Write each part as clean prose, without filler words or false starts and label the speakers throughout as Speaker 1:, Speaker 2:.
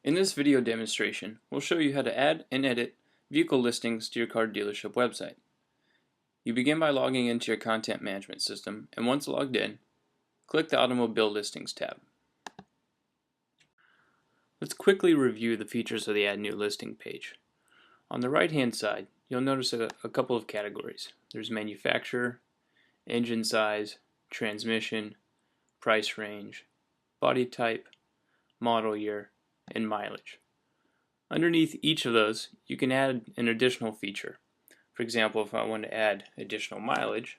Speaker 1: In this video demonstration, we'll show you how to add and edit vehicle listings to your car dealership website. You begin by logging into your content management system, and once logged in, click the Automobile Listings tab. Let's quickly review the features of the Add New Listing page. On the right-hand side, you'll notice a couple of categories. There's manufacturer, engine size, transmission, price range, body type, model year, and mileage. Underneath each of those, you can add an additional feature. For example, if I want to add additional mileage,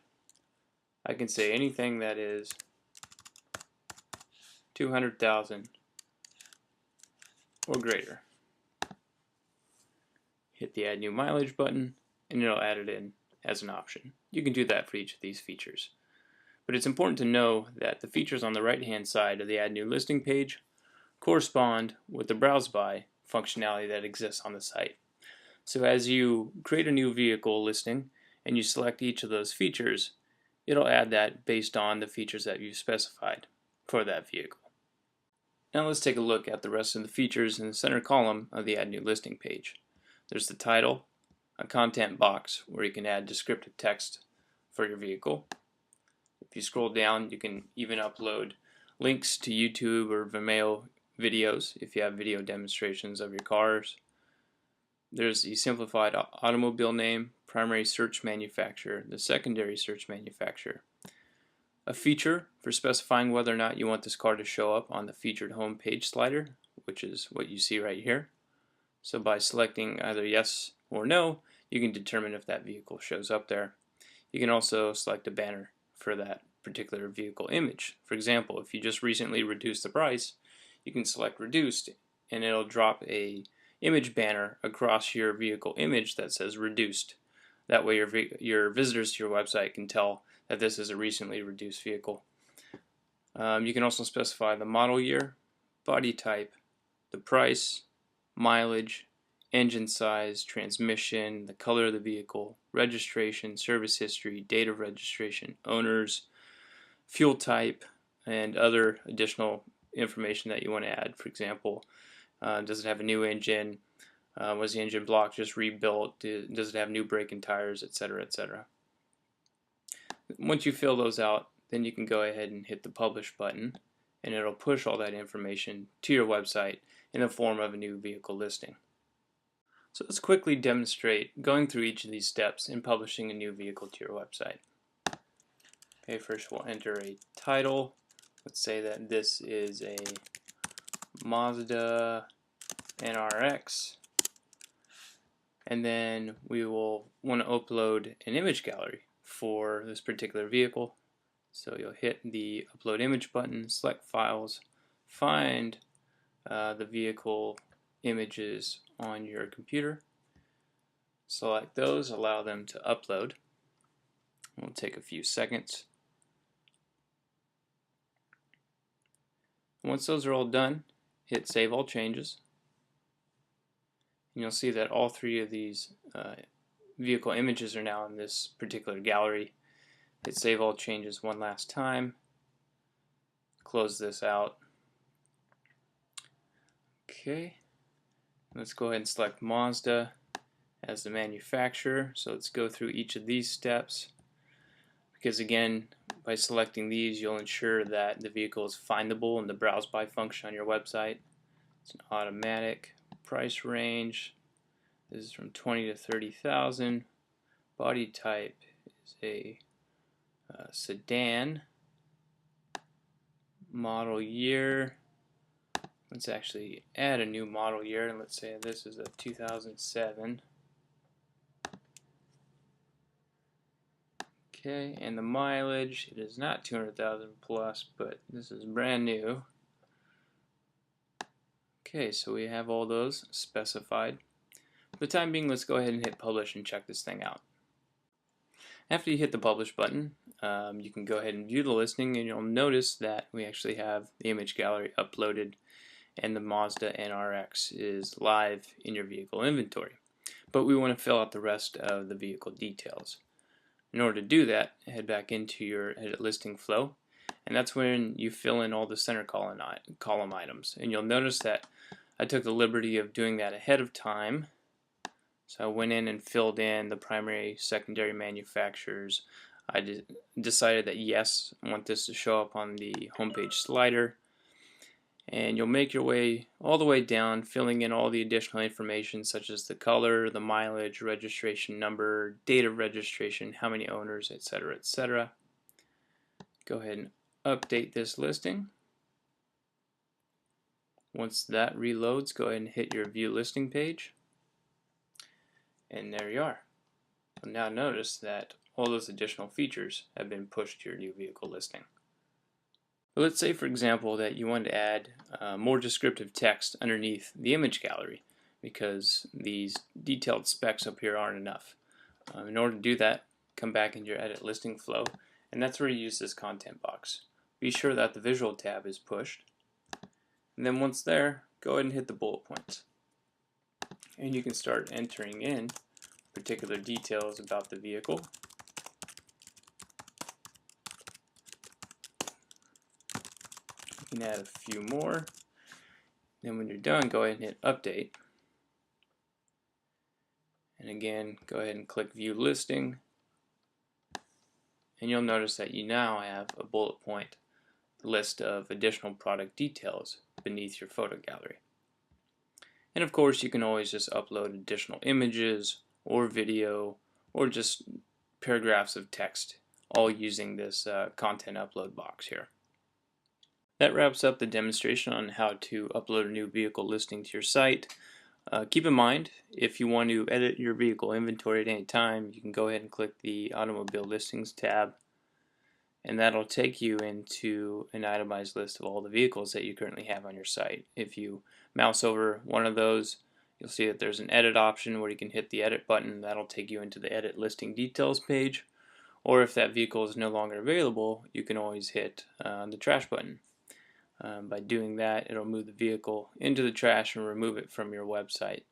Speaker 1: I can say anything that is 200,000 or greater. Hit the Add New Mileage button, and it'll add it in as an option. You can do that for each of these features. But it's important to know that the features on the right-hand side of the Add New Listing page correspond with the Browse By functionality that exists on the site. So as you create a new vehicle listing and you select each of those features, it'll add that based on the features that you've specified for that vehicle. Now let's take a look at the rest of the features in the center column of the Add New Listing page. There's the title, a content box where you can add descriptive text for your vehicle. If you scroll down, you can even upload links to YouTube or Vimeo videos if you have video demonstrations of your cars. There's the simplified automobile name, primary search manufacturer, the secondary search manufacturer. A feature for specifying whether or not you want this car to show up on the featured home page slider, which is what you see right here. So by selecting either yes or no, you can determine if that vehicle shows up there. You can also select a banner for that particular vehicle image. For example, if you just recently reduced the price, you can select reduced and it'll drop a image banner across your vehicle image that says reduced. That way your visitors to your website can tell that this is a recently reduced vehicle. You can also specify the model year, body type, the price, mileage, engine size, transmission, the color of the vehicle, registration, service history, date of registration, owners, fuel type, and other additional information that you want to add. For example, does it have a new engine? Was the engine block just rebuilt? Does it have new brake and tires, etc., etc. Once you fill those out, then you can go ahead and hit the Publish button, and it'll push all that information to your website in the form of a new vehicle listing. So let's quickly demonstrate going through each of these steps in publishing a new vehicle to your website. Okay, first we'll enter a title. Let's say that this is a Mazda NRX, and then we will want to upload an image gallery for this particular vehicle. So you'll hit the Upload Image button, select Files, find the vehicle images on your computer, select those, allow them to upload. It'll take a few seconds. Once those are all done, hit Save All Changes, and you'll see that all three of these vehicle images are now in this particular gallery. Hit Save All Changes one last time, close this out. Okay, let's go ahead and select Mazda as the manufacturer. So let's go through each of these steps, because again, by selecting these, you'll ensure that the vehicle is findable in the Browse By function on your website. It's an automatic. Price range, this is from 20 to 30,000. Body type is a sedan. Model year, let's actually add a new model year, and let's say this is a 2007. Okay, and the mileage, it is not 200,000 plus, but this is brand new. Okay, so we have all those specified. For the time being, let's go ahead and hit Publish and check this thing out. After you hit the Publish button, you can go ahead and view the listing, and you'll notice that we actually have the image gallery uploaded and the Mazda NRX is live in your vehicle inventory. But we want to fill out the rest of the vehicle details. In order to do that, head back into your Edit Listing flow, and that's when you fill in all the center column items. And you'll notice that I took the liberty of doing that ahead of time. So I went in and filled in the primary, secondary manufacturers. I decided that yes, I want this to show up on the homepage slider. And you'll make your way all the way down, filling in all the additional information such as the color, the mileage, registration number, date of registration, how many owners, etc., etc. Go ahead and update this listing. Once that reloads, go ahead and hit your view listing page. And there you are. You'll now notice that all those additional features have been pushed to your new vehicle listing. But let's say, for example, that you want to add more descriptive text underneath the image gallery because these detailed specs up here aren't enough. In order to do that, come back into your edit listing flow, and that's where you use this content box. Be sure that the visual tab is pushed, and then once there, go ahead and hit the bullet points. And you can start entering in particular details about the vehicle. You can add a few more. Then when you're done, go ahead and hit update. And again, go ahead and click view listing. And you'll notice that you now have a bullet point list of additional product details beneath your photo gallery. And of course, you can always just upload additional images or video or just paragraphs of text, all using this content upload box here. That wraps up the demonstration on how to upload a new vehicle listing to your site. Keep in mind, if you want to edit your vehicle inventory at any time, you can go ahead and click the Automobile Listings tab, and that'll take you into an itemized list of all the vehicles that you currently have on your site. If you mouse over one of those, you'll see that there's an edit option where you can hit the edit button. That'll take you into the edit listing details page, or if that vehicle is no longer available, you can always hit the trash button. By doing that, it'll move the vehicle into the trash and remove it from your website.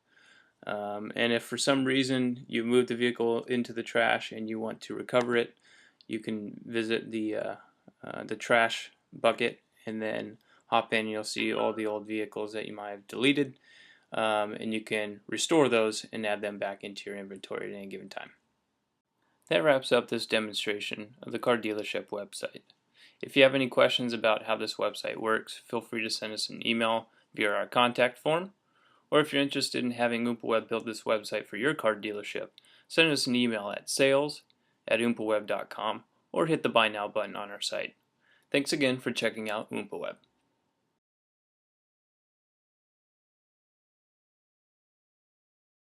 Speaker 1: And if for some reason you move the vehicle into the trash and you want to recover it, you can visit the trash bucket and then hop in and you'll see all the old vehicles that you might have deleted, and you can restore those and add them back into your inventory at any given time. That wraps up this demonstration of the car dealership website. If you have any questions about how this website works, feel free to send us an email via our contact form, or if you're interested in having OompaWeb build this website for your car dealership, send us an email at sales@oompaweb.com or hit the Buy Now button on our site. Thanks again for checking out OompaWeb.